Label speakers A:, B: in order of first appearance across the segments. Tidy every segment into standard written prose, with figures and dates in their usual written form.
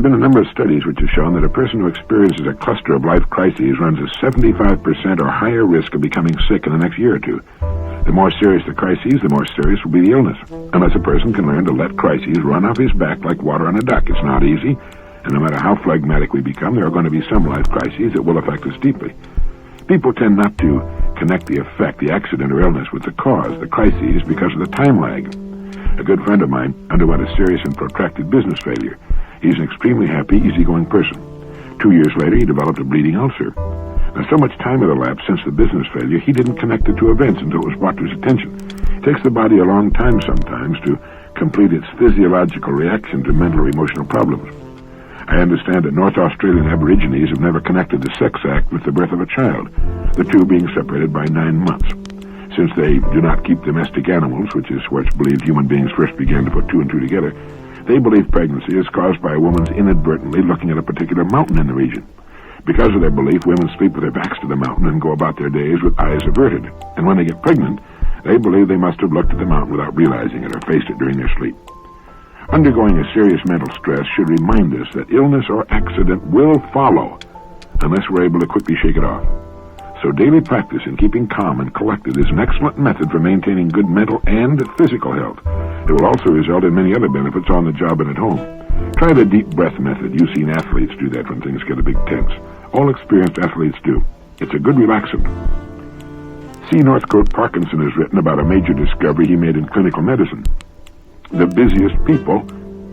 A: been a number of studies which have shown that a person who experiences a cluster of life crises runs a 75% or higher risk of becoming sick in the next year or two. The more serious the crises, the more serious will be the illness, unless a person can learn to let crises run off his back like water on a duck. It's not easy, and no matter how phlegmatic we become, there are going to be some life crises that will affect us deeply. People tend not to connect the effect, the accident or illness, with the cause, the crises, because of the time lag. A good friend of mine underwent a serious and protracted business failure. He's an extremely happy, easygoing person. 2 years later, he developed a bleeding ulcer. Now, so much time had elapsed since the business failure, he didn't connect it to events until it was brought to his attention. It takes the body a long time sometimes to complete its physiological reaction to mental or emotional problems. I understand that North Australian Aborigines have never connected the sex act with the birth of a child, the two being separated by 9 months. Since they do not keep domestic animals, which is where it's believed human beings first began to put two and two together, they believe pregnancy is caused by a woman's inadvertently looking at a particular mountain in the region. Because of their belief, women sleep with their backs to the mountain and go about their days with eyes averted. And when they get pregnant, they believe they must have looked at the mountain without realizing it or faced it during their sleep. Undergoing a serious mental stress should remind us that illness or accident will follow unless we're able to quickly shake it off. So daily practice in keeping calm and collected is an excellent method for maintaining good mental and physical health. It will also result in many other benefits on the job and at home. Try the deep breath method. You've seen athletes do that when things get a big tense. All experienced athletes do. It's a good relaxant. C. Northcote Parkinson has written about a major discovery he made in clinical medicine. The busiest people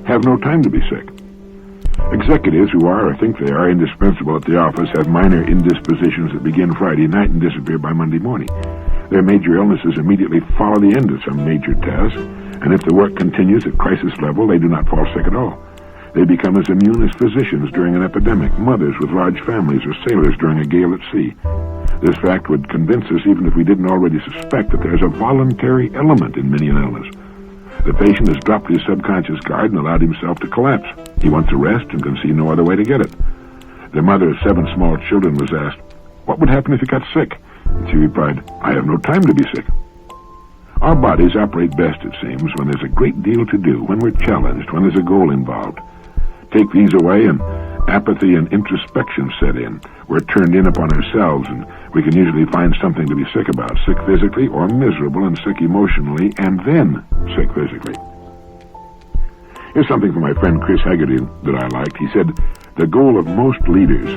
A: have no time to be sick. Executives who are or think they are indispensable at the office have minor indispositions that begin Friday night and disappear by Monday morning. Their major illnesses immediately follow the end of some major task, and if the work continues at crisis level, they do not fall sick at all. They become as immune as physicians during an epidemic, mothers with large families, or sailors during a gale at sea. This fact would convince us, even if we didn't already suspect, that there's a voluntary element in many an illness. The patient has dropped his subconscious guard and allowed himself to collapse. He wants a rest and can see no other way to get it. The mother of 7 small children was asked, "What would happen if you got sick?" And she replied, "I have no time to be sick." Our bodies operate best, it seems, when there's a great deal to do, when we're challenged, when there's a goal involved. Take these away and apathy and introspection set in. We're turned in upon ourselves, and we can usually find something to be sick about, sick physically or miserable and sick emotionally, and then sick physically. Here's something from my friend Chris Haggerty that I liked. He said, "The goal of most leaders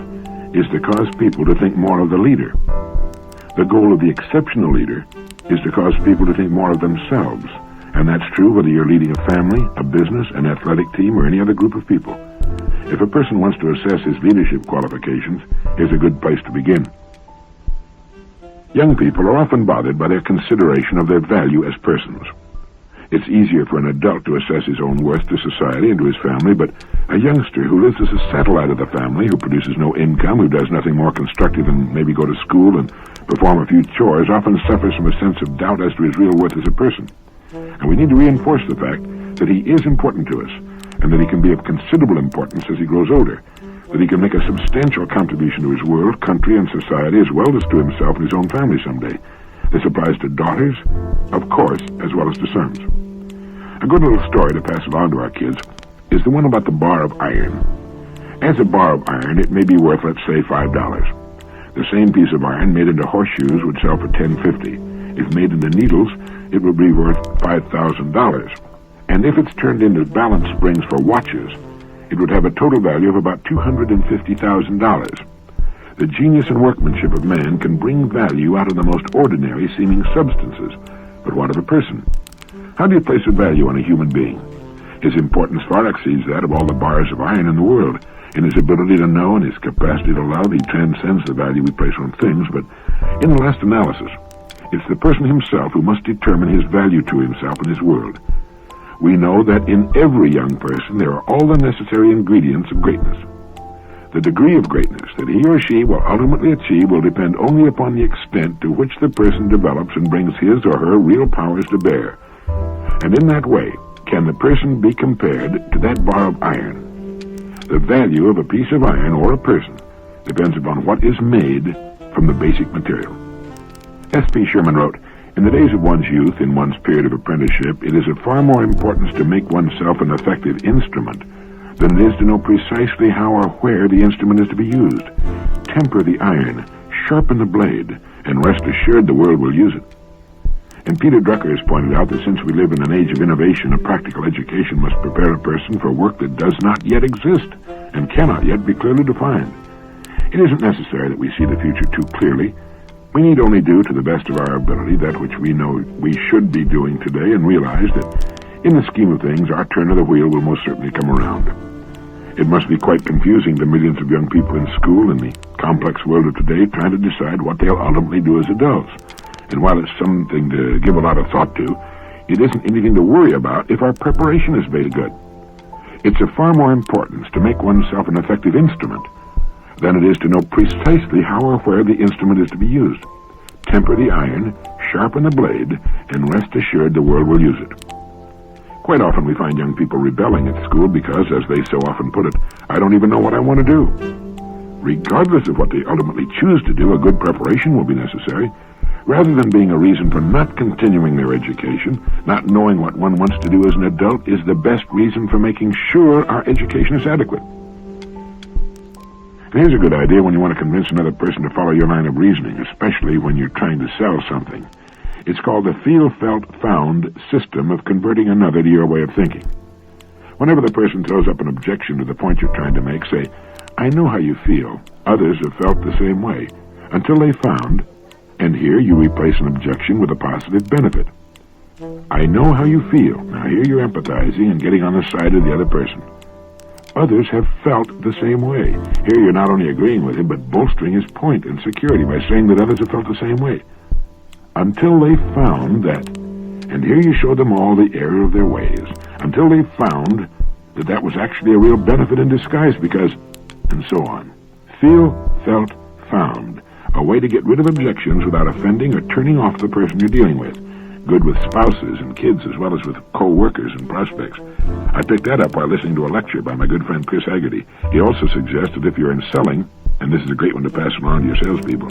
A: is to cause people to think more of the leader. The goal of the exceptional leader is to cause people to think more of themselves. And that's true whether you're leading a family, a business, an athletic team, or any other group of people. If a person wants to assess his leadership qualifications, here's a good place to begin." Young people are often bothered by their consideration of their value as persons. It's easier for an adult to assess his own worth to society and to his family, but a youngster who lives as a satellite of the family, who produces no income, who does nothing more constructive than maybe go to school and perform a few chores, often suffers from a sense of doubt as to his real worth as a person. And we need to reinforce the fact that he is important to us, and that he can be of considerable importance as he grows older, that he can make a substantial contribution to his world, country, and society, as well as to himself and his own family someday. This applies to daughters, of course, as well as to sons. A good little story to pass along to our kids is the one about the bar of iron. As a bar of iron, it may be worth, let's say, $5. The same piece of iron made into horseshoes would sell for $10.50. If made into needles, it would be worth $5,000. And if it's turned into balance springs for watches, it would have a total value of about $250,000. The genius and workmanship of man can bring value out of the most ordinary seeming substances. But what of a person? How do you place a value on a human being? His importance far exceeds that of all the bars of iron in the world. In his ability to know and his capacity to love, he transcends the value we place on things. But in the last analysis, it's the person himself who must determine his value to himself and his world. We know that in every young person there are all the necessary ingredients of greatness. The degree of greatness that he or she will ultimately achieve will depend only upon the extent to which the person develops and brings his or her real powers to bear. And in that way, can the person be compared to that bar of iron? The value of a piece of iron or a person depends upon what is made from the basic material. S.P. Sherman wrote, "In the days of one's youth, in one's period of apprenticeship, it is of far more importance to make oneself an effective instrument than it is to know precisely how or where the instrument is to be used. Temper the iron, sharpen the blade, and rest assured the world will use it. And Peter Drucker has pointed out that since we live in an age of innovation, a practical education must prepare a person for work that does not yet exist and cannot yet be clearly defined. It isn't necessary that we see the future too clearly. We need only do to the best of our ability that which we know we should be doing today and realize that in the scheme of things, our turn of the wheel will most certainly come around. It must be quite confusing to millions of young people in school in the complex world of today trying to decide what they'll ultimately do as adults. And while it's something to give a lot of thought to, it isn't anything to worry about if our preparation is very good. It's of far more importance to make oneself an effective instrument than it is to know precisely how or where the instrument is to be used. Temper the iron, sharpen the blade, and rest assured the world will use it. Quite often we find young people rebelling at school because, as they so often put it, I don't even know what I want to do. Regardless of what they ultimately choose to do, a good preparation will be necessary. Rather than being a reason for not continuing their education, not knowing what one wants to do as an adult is the best reason for making sure our education is adequate. And here's a good idea when you want to convince another person to follow your line of reasoning, especially when you're trying to sell something. It's called the feel, felt, found system of converting another to your way of thinking. Whenever the person throws up an objection to the point you're trying to make, say, I know how you feel. Others have felt the same way. Until they found, and here you replace an objection with a positive benefit. I know how you feel. Now here you're empathizing and getting on the side of the other person. Others have felt the same way. Here you're not only agreeing with him, but bolstering his point and security by saying that others have felt the same way. Until they found that, and here you show them all the error of their ways, until they found that that was actually a real benefit in disguise because, and so on. Feel, felt, found. A way to get rid of objections without offending or turning off the person you're dealing with. Good with spouses and kids as well as with co-workers and prospects. I picked that up while listening to a lecture by my good friend Chris Haggerty. He also suggests that if you're in selling, and this is a great one to pass along to your salespeople,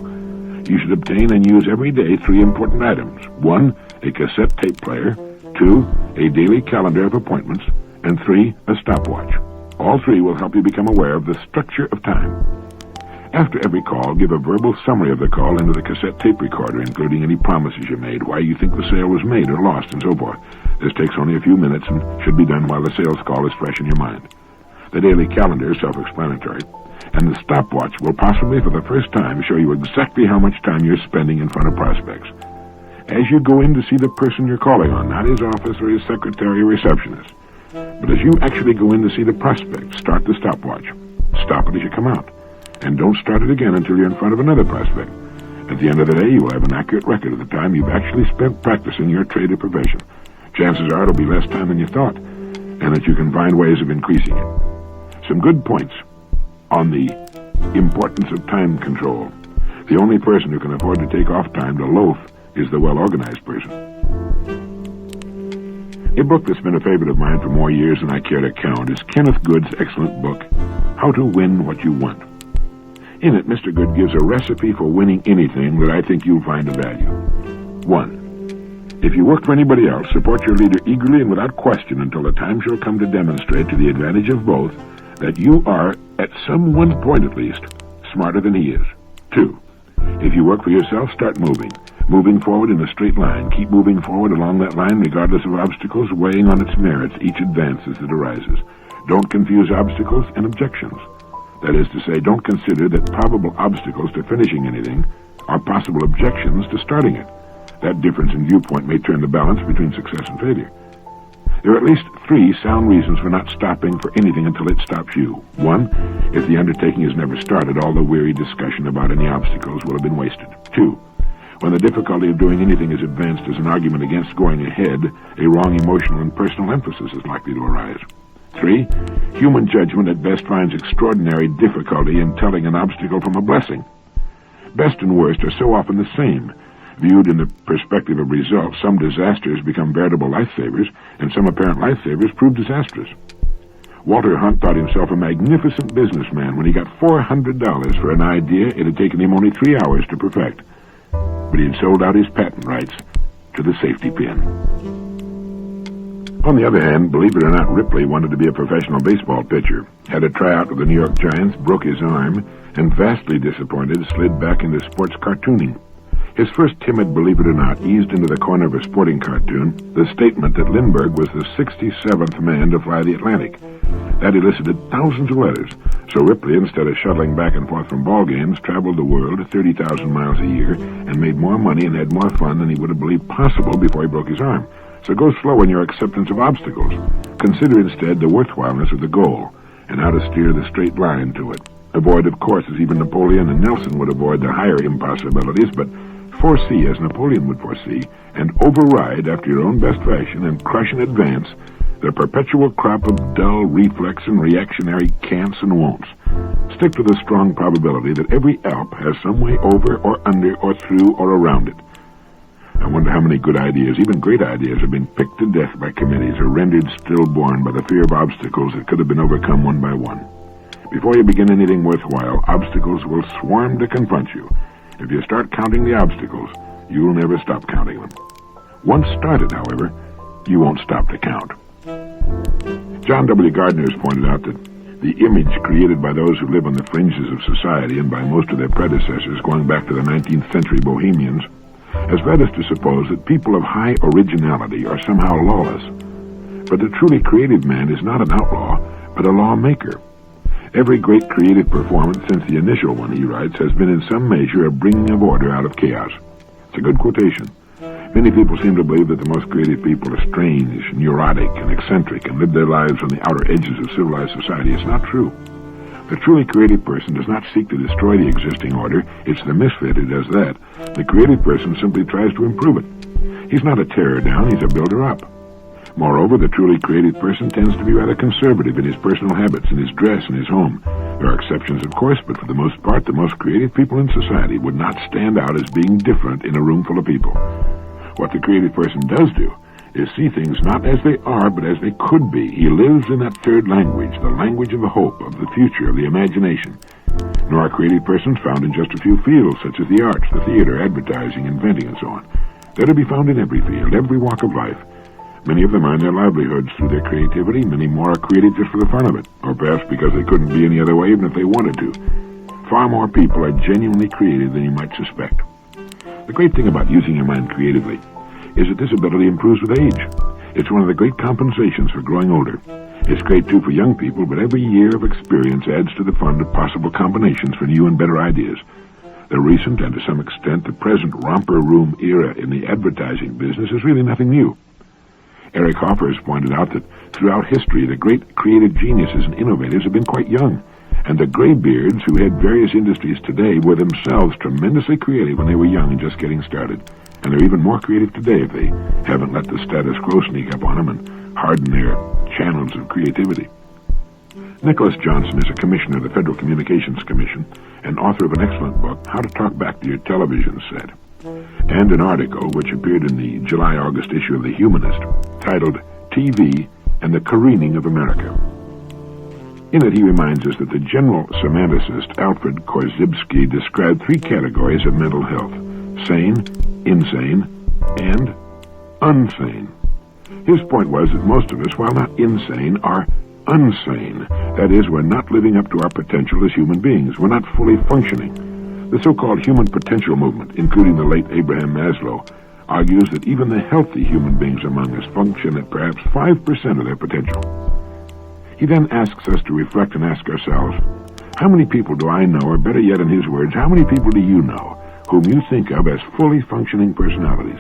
A: you should obtain and use every day 3 important items. 1, a cassette tape player. 2, a daily calendar of appointments. And 3, a stopwatch. All 3 will help you become aware of the structure of time. After every call, give a verbal summary of the call into the cassette tape recorder, including any promises you made, why you think the sale was made or lost, and so forth. This takes only a few minutes and should be done while the sales call is fresh in your mind. The daily calendar is self-explanatory, and the stopwatch will possibly for the first time show you exactly how much time you're spending in front of prospects. As you go in to see the person you're calling on, not his office or his secretary or receptionist, but as you actually go in to see the prospect, start the stopwatch. Stop it as you come out. And don't start it again until you're in front of another prospect. At the end of the day, you will have an accurate record of the time you've actually spent practicing your trade or profession. Chances are it'll be less time than you thought, and that you can find ways of increasing it. Some good points on the importance of time control. The only person who can afford to take off time to loaf is the well-organized person. A book that's been a favorite of mine for more years than I care to count is Kenneth Good's excellent book, How to Win What You Want. In it, Mr. Good gives a recipe for winning anything that I think you'll find of value. 1. If you work for anybody else, support your leader eagerly and without question until the time shall come to demonstrate to the advantage of both that you are, at some one point at least, smarter than he is. 2. If you work for yourself, start moving. Moving forward in a straight line. Keep moving forward along that line regardless of obstacles, weighing on its merits each advance as it arises. Don't confuse obstacles and objections. That is to say, don't consider that probable obstacles to finishing anything are possible objections to starting it. That difference in viewpoint may turn the balance between success and failure. There are at least 3 sound reasons for not stopping for anything until it stops you. 1, if the undertaking is never started, all the weary discussion about any obstacles will have been wasted. 2, when the difficulty of doing anything is advanced as an argument against going ahead, a wrong emotional and personal emphasis is likely to arise. 3, human judgment at best finds extraordinary difficulty in telling an obstacle from a blessing. Best and worst are so often the same. Viewed in the perspective of results, some disasters become veritable lifesavers, and some apparent lifesavers prove disastrous. Walter Hunt thought himself a magnificent businessman when he got $400 for an idea it had taken him only 3 hours to perfect. But he had sold out his patent rights to the safety pin. On the other hand, believe it or not, Ripley wanted to be a professional baseball pitcher, had a tryout with the New York Giants, broke his arm, and vastly disappointed, slid back into sports cartooning. His first timid believe it or not eased into the corner of a sporting cartoon the statement that Lindbergh was the 67th man to fly the Atlantic. That elicited thousands of letters, so Ripley, instead of shuttling back and forth from ball games, traveled the world 30,000 miles a year and made more money and had more fun than he would have believed possible before he broke his arm. So go slow in your acceptance of obstacles. Consider instead the worthwhileness of the goal and how to steer the straight line to it. Avoid, of course, as even Napoleon and Nelson would avoid the higher impossibilities, but foresee as Napoleon would foresee, and override after your own best fashion and crush in advance the perpetual crop of dull reflex and reactionary can'ts and won'ts. Stick to the strong probability that every Alp has some way over or under or through or around it. I wonder how many good ideas, even great ideas, have been picked to death by committees or rendered stillborn by the fear of obstacles that could have been overcome one by one. Before you begin anything worthwhile, obstacles will swarm to confront you. If you start counting the obstacles, you'll never stop counting them. Once started, however, you won't stop to count. John W. Gardner has pointed out that the image created by those who live on the fringes of society and by most of their predecessors going back to the 19th century Bohemians has led us to suppose that people of high originality are somehow lawless. But the truly creative man is not an outlaw, but a lawmaker. Every great creative performance since the initial one, he writes, has been in some measure a bringing of order out of chaos. It's a good quotation. Many people seem to believe that the most creative people are strange, neurotic, and eccentric, and live their lives on the outer edges of civilized society. It's not true. The truly creative person does not seek to destroy the existing order. It's the misfit who does that. The creative person simply tries to improve it. He's not a tearer down, he's a builder up. Moreover, the truly creative person tends to be rather conservative in his personal habits, in his dress, and his home. There are exceptions, of course, but for the most part, the most creative people in society would not stand out as being different in a room full of people. What the creative person does do is see things not as they are, but as they could be. He lives in that third language, the language of the hope, of the future, of the imagination. Nor are creative persons found in just a few fields, such as the arts, the theater, advertising, inventing, and so on. They're to be found in every field, every walk of life. Many of them earn their livelihoods through their creativity. Many more are creative just for the fun of it, or perhaps because they couldn't be any other way even if they wanted to. Far more people are genuinely creative than you might suspect. The great thing about using your mind creatively is that this ability improves with age. It's one of the great compensations for growing older. It's great, too, for young people, but every year of experience adds to the fund of possible combinations for new and better ideas. The recent, and to some extent the present, romper room era in the advertising business is really nothing new. Eric Hoffer has pointed out that throughout history, the great creative geniuses and innovators have been quite young, and the graybeards who head various industries today were themselves tremendously creative when they were young and just getting started. And they're even more creative today if they haven't let the status quo sneak up on them and harden their channels of creativity. Nicholas Johnson is a commissioner of the Federal Communications Commission and author of an excellent book, How to Talk Back to Your Television Set, and an article which appeared in the July-August issue of The Humanist titled TV and the Careening of America. In it, he reminds us that the general semanticist Alfred Korzybski described three categories of mental health: sane, insane, and unsane. His point was that most of us, while not insane, are unsane. That is, we're not living up to our potential as human beings. We're not fully functioning. The so-called human potential movement, including the late Abraham Maslow, argues that even the healthy human beings among us function at perhaps 5% of their potential. He then asks us to reflect and ask ourselves, how many people do I know, or better yet in his words, how many people do you know whom you think of as fully functioning personalities?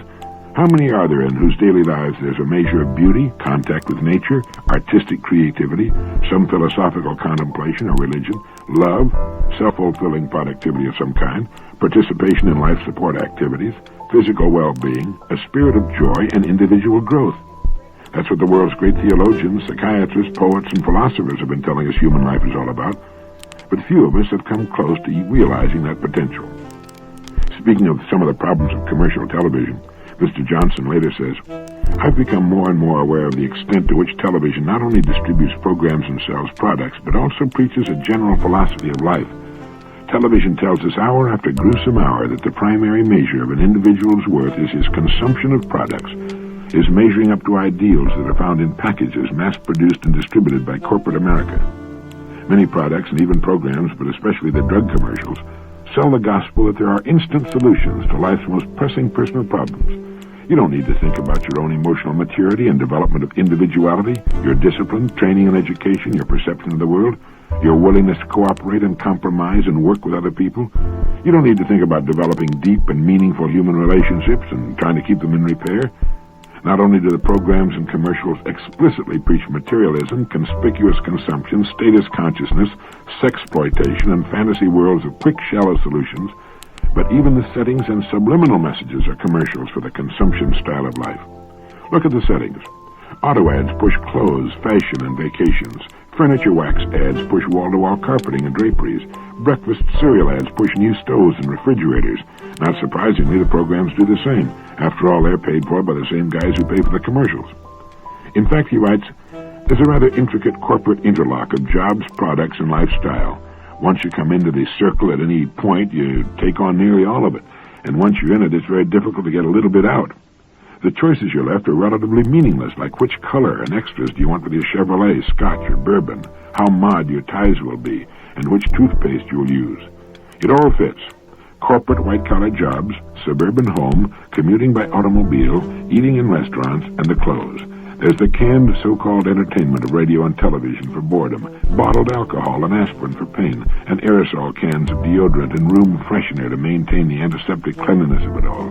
A: How many are there in whose daily lives there's a measure of beauty, contact with nature, artistic creativity, some philosophical contemplation or religion, love, self-fulfilling productivity of some kind, participation in life support activities, physical well-being, a spirit of joy, and individual growth? That's what the world's great theologians, psychiatrists, poets, and philosophers have been telling us human life is all about. But few of us have come close to realizing that potential. Speaking of some of the problems of commercial television, Mr. Johnson later says, I've become more and more aware of the extent to which television not only distributes programs and sells products, but also preaches a general philosophy of life. Television tells us hour after gruesome hour that the primary measure of an individual's worth is his consumption of products, is measuring up to ideals that are found in packages mass-produced and distributed by corporate America. Many products and even programs, but especially the drug commercials, sell the gospel that there are instant solutions to life's most pressing personal problems. You don't need to think about your own emotional maturity and development of individuality, your discipline, training and education, your perception of the world, your willingness to cooperate and compromise and work with other people. You don't need to think about developing deep and meaningful human relationships and trying to keep them in repair. Not only do the programs and commercials explicitly preach materialism, conspicuous consumption, status consciousness, sexploitation, and fantasy worlds of quick, shallow solutions, but even the settings and subliminal messages are commercials for the consumption style of life. Look at the settings. Auto ads push clothes, fashion, and vacations. Furniture wax ads push wall-to-wall carpeting and draperies. Breakfast cereal ads push new stoves and refrigerators. Not surprisingly, the programs do the same. After all, they're paid for by the same guys who pay for the commercials. In fact, he writes, there's a rather intricate corporate interlock of jobs, products, and lifestyle. Once you come into the circle at any point, you take on nearly all of it. And once you're in it, it's very difficult to get a little bit out. The choices you're left are relatively meaningless, like which color and extras do you want with your Chevrolet, Scotch, or Bourbon, how mod your ties will be, and which toothpaste you'll use. It all fits. Corporate white-collar jobs, suburban home, commuting by automobile, eating in restaurants, and the clothes. There's the canned so-called entertainment of radio and television for boredom, bottled alcohol and aspirin for pain, and aerosol cans of deodorant and room freshener to maintain the antiseptic cleanliness of it all.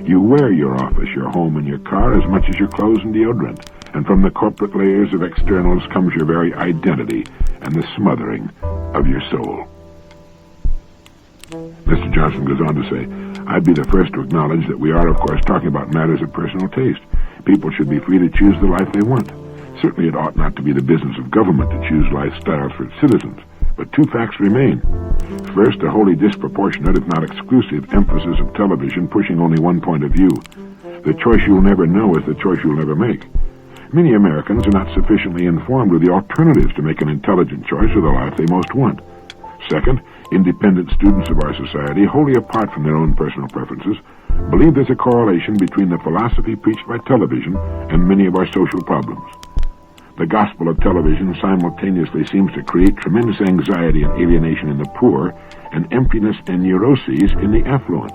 A: You wear your office, your home, and your car as much as your clothes and deodorant, and from the corporate layers of externals comes your very identity and the smothering of your soul. Mr. Johnson goes on to say, I'd be the first to acknowledge that we are, of course, talking about matters of personal taste. People should be free to choose the life they want. Certainly it ought not to be the business of government to choose lifestyles for its citizens. But two facts remain. First, a wholly disproportionate, if not exclusive, emphasis of television pushing only one point of view. The choice you'll never know is the choice you'll never make. Many Americans are not sufficiently informed of the alternatives to make an intelligent choice of the life they most want. Second, independent students of our society, wholly apart from their own personal preferences, believe there's a correlation between the philosophy preached by television and many of our social problems. The gospel of television simultaneously seems to create tremendous anxiety and alienation in the poor and emptiness and neuroses in the affluent.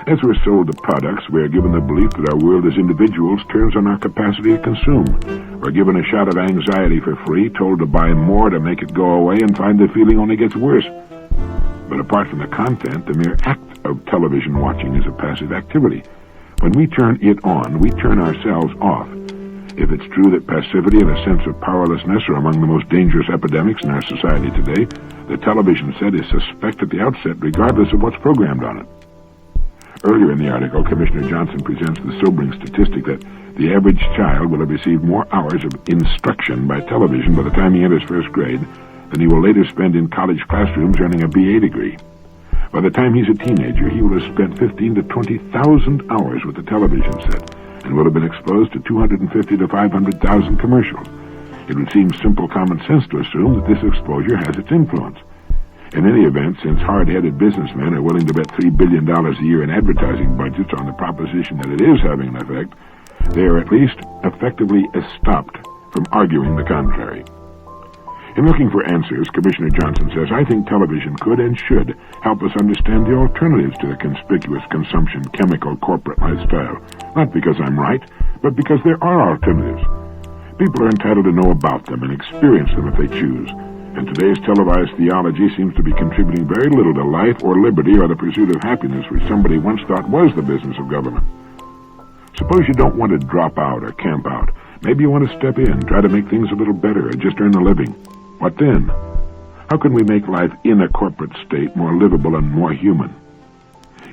A: As we're sold the products, we are given the belief that our world as individuals turns on our capacity to consume. We're given a shot of anxiety for free, told to buy more to make it go away, and find the feeling only gets worse. But apart from the content, the mere act of television watching is a passive activity. When we turn it on, we turn ourselves off. If it's true that passivity and a sense of powerlessness are among the most dangerous epidemics in our society today, the television set is suspect at the outset regardless of what's programmed on it. Earlier in the article, Commissioner Johnson presents the sobering statistic that the average child will have received more hours of instruction by television by the time he enters first grade than he will later spend in college classrooms earning a BA degree. By the time he's a teenager, he will have spent 15,000 to 20,000 hours with the television set and will have been exposed to 250,000 to 500,000 commercials. It would seem simple common sense to assume that this exposure has its influence. In any event, since hard-headed businessmen are willing to bet $3 billion a year in advertising budgets on the proposition that it is having an effect, they are at least effectively stopped from arguing the contrary. In looking for answers, Commissioner Johnson says, I think television could and should help us understand the alternatives to the conspicuous consumption chemical corporate lifestyle. Not because I'm right, but because there are alternatives. People are entitled to know about them and experience them if they choose. And today's televised theology seems to be contributing very little to life or liberty or the pursuit of happiness, which somebody once thought was the business of government. Suppose you don't want to drop out or camp out. Maybe you want to step in, try to make things a little better, or just earn a living. What then? How can we make life in a corporate state more livable and more human?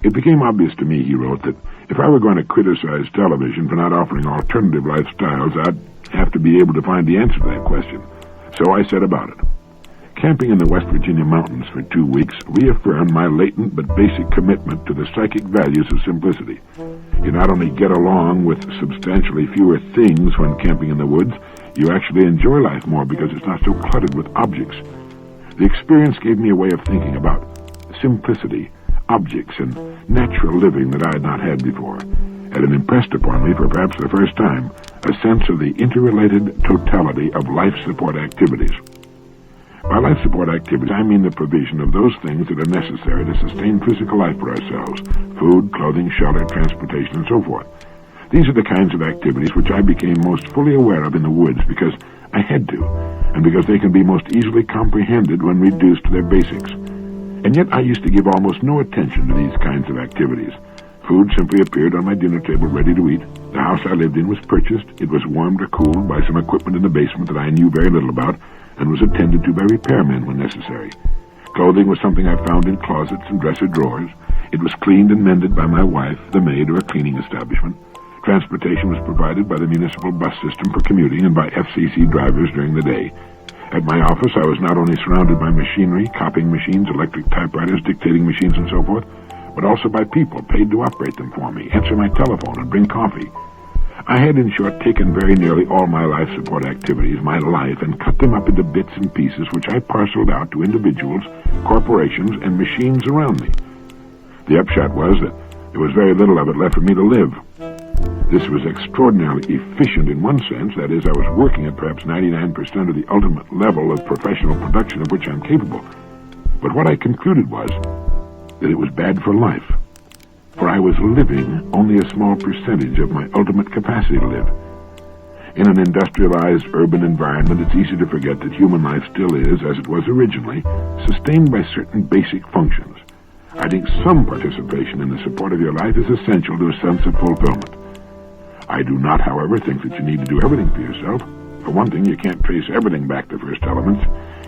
A: It became obvious to me, he wrote, that if I were going to criticize television for not offering alternative lifestyles, I'd have to be able to find the answer to that question. So I set about it. Camping in the West Virginia mountains for 2 weeks reaffirmed my latent but basic commitment to the psychic values of simplicity. You not only get along with substantially fewer things when camping in the woods, you actually enjoy life more because it's not so cluttered with objects. The experience gave me a way of thinking about simplicity, objects, and natural living that I had not had before. and it impressed upon me for perhaps the first time a sense of the interrelated totality of life support activities. By life support activities, I mean the provision of those things that are necessary to sustain physical life for ourselves: food, clothing, shelter, transportation, and so forth. These are the kinds of activities which I became most fully aware of in the woods because I had to, and because they can be most easily comprehended when reduced to their basics. And yet I used to give almost no attention to these kinds of activities. Food simply appeared on my dinner table ready to eat. The house I lived in was purchased. It was warmed or cooled by some equipment in the basement that I knew very little about, and was attended to by repairmen when necessary. Clothing was something I found in closets and dresser drawers. It was cleaned and mended by my wife, the maid, or a cleaning establishment. Transportation was provided by the municipal bus system for commuting and by FCC drivers during the day. At my office, I was not only surrounded by machinery, copying machines, electric typewriters, dictating machines, and so forth, but also by people paid to operate them for me, answer my telephone, and bring coffee. I had, in short, taken very nearly all my life support activities, my life, and cut them up into bits and pieces which I parceled out to individuals, corporations, and machines around me. The upshot was that there was very little of it left for me to live. This was extraordinarily efficient in one sense, that is, I was working at perhaps 99% of the ultimate level of professional production of which I'm capable. But what I concluded was that it was bad for life, for I was living only a small percentage of my ultimate capacity to live. In an industrialized urban environment, it's easy to forget that human life still is, as it was originally, sustained by certain basic functions. I think some participation in the support of your life is essential to a sense of fulfillment. I do not, however, think that you need to do everything for yourself. For one thing, you can't trace everything back to first elements.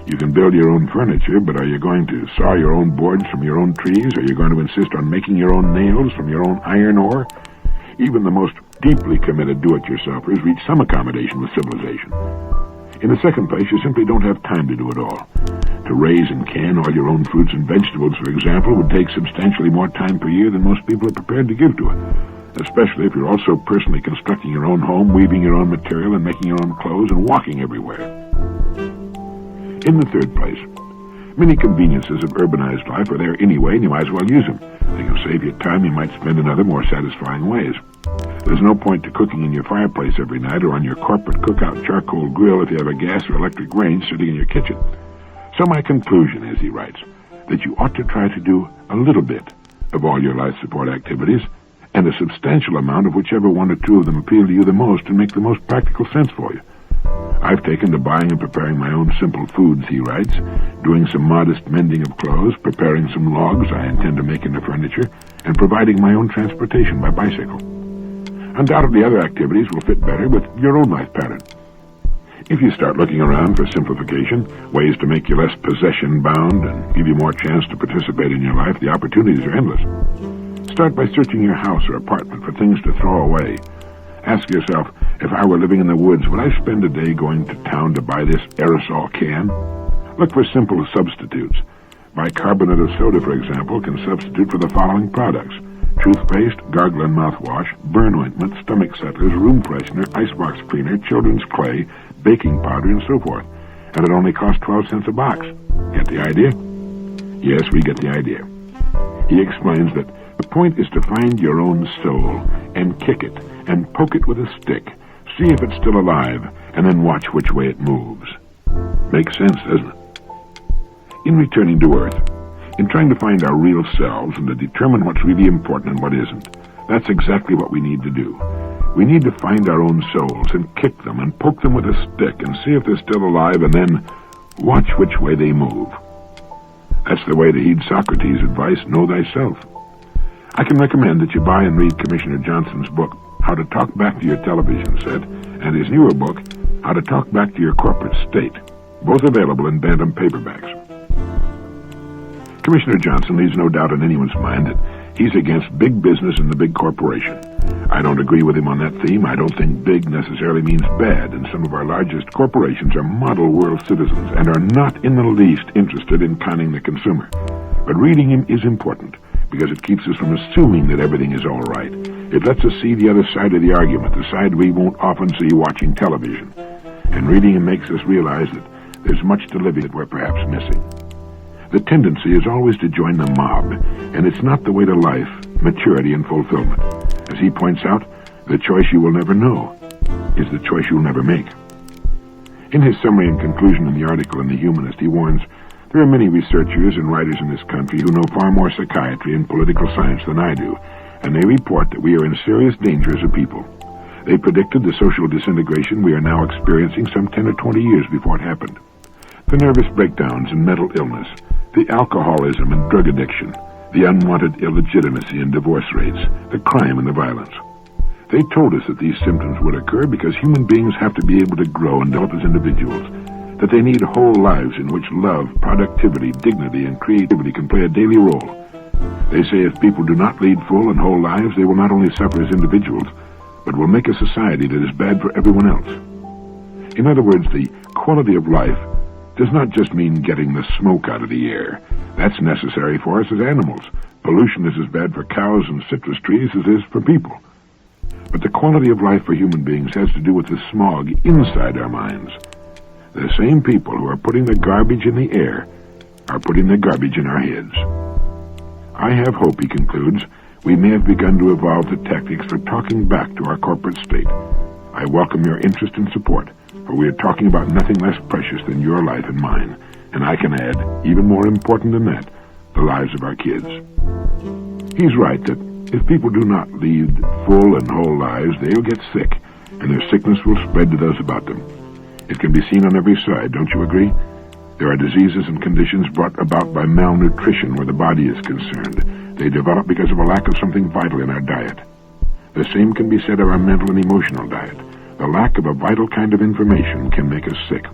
A: You can build your own furniture, but are you going to saw your own boards from your own trees? Are you going to insist on making your own nails from your own iron ore? Even the most deeply committed do-it-yourselfers reach some accommodation with civilization. In the second place, you simply don't have time to do it all. To raise and can all your own fruits and vegetables, for example, would take substantially more time per year than most people are prepared to give to it, especially if you're also personally constructing your own home, weaving your own material, and making your own clothes, and walking everywhere. In the third place, many conveniences of urbanized life are there anyway, and you might as well use them. They can save you time you might spend in other, more satisfying ways. There's no point to cooking in your fireplace every night or on your corporate cookout charcoal grill if you have a gas or electric range sitting in your kitchen. So my conclusion is, he writes, that you ought to try to do a little bit of all your life support activities, and a substantial amount of whichever one or two of them appeal to you the most and make the most practical sense for you. I've taken to buying and preparing my own simple foods, he writes, doing some modest mending of clothes, preparing some logs I intend to make into furniture, and providing my own transportation by bicycle. Undoubtedly, other activities will fit better with your own life pattern. If you start looking around for simplification, ways to make you less possession-bound and give you more chance to participate in your life, the opportunities are endless. Start by searching your house or apartment for things to throw away. Ask yourself, if I were living in the woods, would I spend a day going to town to buy this aerosol can? Look for simple substitutes. Bicarbonate of soda, for example, can substitute for the following products: toothpaste, gargling mouthwash, burn ointment, stomach settlers, room freshener, icebox cleaner, children's clay, baking powder, and so forth. And it only costs 12 cents a box. Get the idea? Yes, we get the idea. He explains that the point is to find your own soul and kick it and poke it with a stick. See if it's still alive, and then watch which way it moves. Makes sense, doesn't it? In returning to Earth, in trying to find our real selves and to determine what's really important and what isn't, that's exactly what we need to do. We need to find our own souls and kick them and poke them with a stick and see if they're still alive, and then watch which way they move. That's the way to heed Socrates' advice, know thyself. I can recommend that you buy and read Commissioner Johnson's book, How to Talk Back to Your Television Set, and his newer book, How to Talk Back to Your Corporate State, both available in Bantam paperbacks. Commissioner Johnson leaves no doubt in anyone's mind that he's against big business and the big corporation. I don't agree with him on that theme. I don't think big necessarily means bad, and some of our largest corporations are model world citizens and are not in the least interested in conning the consumer. But reading him is important, because it keeps us from assuming that everything is all right. It lets us see the other side of the argument, the side we won't often see watching television. And reading him makes us realize that there's much to living that we're perhaps missing. The tendency is always to join the mob, and it's not the way to life, maturity, and fulfillment. As he points out, the choice you will never know is the choice you'll never make. In his summary and conclusion in the article in The Humanist, he warns, there are many researchers and writers in this country who know far more psychiatry and political science than I do, and they report that we are in serious danger as a people. They predicted the social disintegration we are now experiencing some 10 or 20 years before it happened. The nervous breakdowns and mental illness, the alcoholism and drug addiction, the unwanted illegitimacy and divorce rates, the crime and the violence. They told us that these symptoms would occur because human beings have to be able to grow and develop as individuals, that they need whole lives in which love, productivity, dignity, and creativity can play a daily role. They say if people do not lead full and whole lives, they will not only suffer as individuals, but will make a society that is bad for everyone else. In other words, the quality of life does not just mean getting the smoke out of the air. That's necessary for us as animals. Pollution is as bad for cows and citrus trees as it is for people. But the quality of life for human beings has to do with the smog inside our minds. The same people who are putting the garbage in the air are putting the garbage in our heads. I have hope, he concludes, we may have begun to evolve the tactics for talking back to our corporate state. I welcome your interest and support, for we are talking about nothing less precious than your life and mine, and I can add, even more important than that, the lives of our kids. He's right that if people do not lead full and whole lives, they'll get sick, and their sickness will spread to those about them. It can be seen on every side, don't you agree? There are diseases and conditions brought about by malnutrition where the body is concerned. They develop because of a lack of something vital in our diet. The same can be said of our mental and emotional diet. The lack of a vital kind of information can make us sick.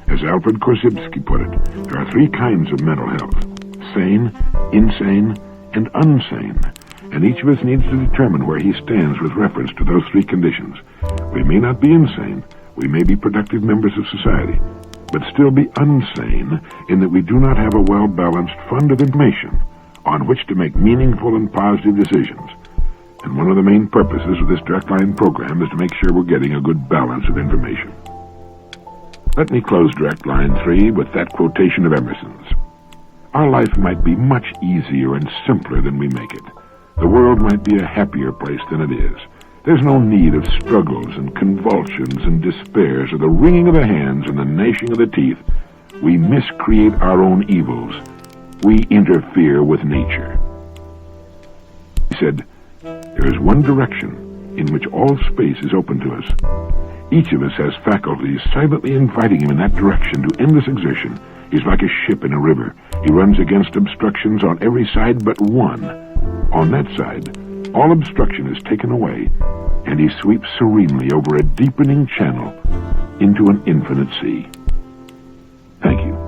A: As Alfred Korzybski put it, there are three kinds of mental health: sane, insane, and unsane. And each of us needs to determine where he stands with reference to those three conditions. We may not be insane, we may be productive members of society, but still be unsane in that we do not have a well-balanced fund of information on which to make meaningful and positive decisions. And one of the main purposes of this Direct Line program is to make sure we're getting a good balance of information. Let me close Direct Line 3 with that quotation of Emerson's. Our life might be much easier and simpler than we make it. The world might be a happier place than it is. There's no need of struggles and convulsions and despairs or the wringing of the hands and the gnashing of the teeth. We miscreate our own evils. We interfere with nature. He said, there is one direction in which all space is open to us. Each of us has faculties silently inviting him in that direction to endless exertion. He's like a ship in a river. He runs against obstructions on every side but one. On that side, all obstruction is taken away, and he sweeps serenely over a deepening channel into an infinite sea. Thank you.